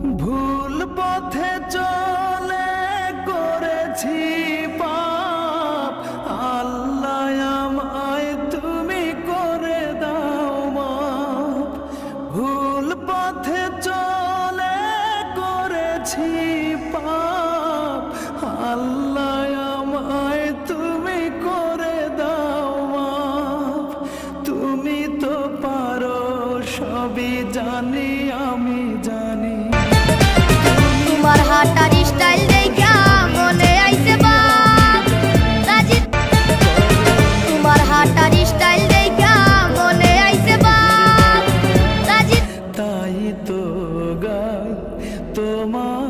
ভুল পথে চলে করেছি পাপ, আল্লাহ আমায় তুমি করে দাও মাফ। ভুল পথে চলে করেছি পাপ, আল্লাহ আমায় তুমি করে দাও মাফ। তুমি তো পারো সবই জানি আমি জানি। তোমার হাঁটার স্টাইল দেখা মনে আইছে বাপ রাজি। তোমার হাঁটার স্টাইল দেখা মনে আইছে বাপ রাজি। তাই তো গাই তোমার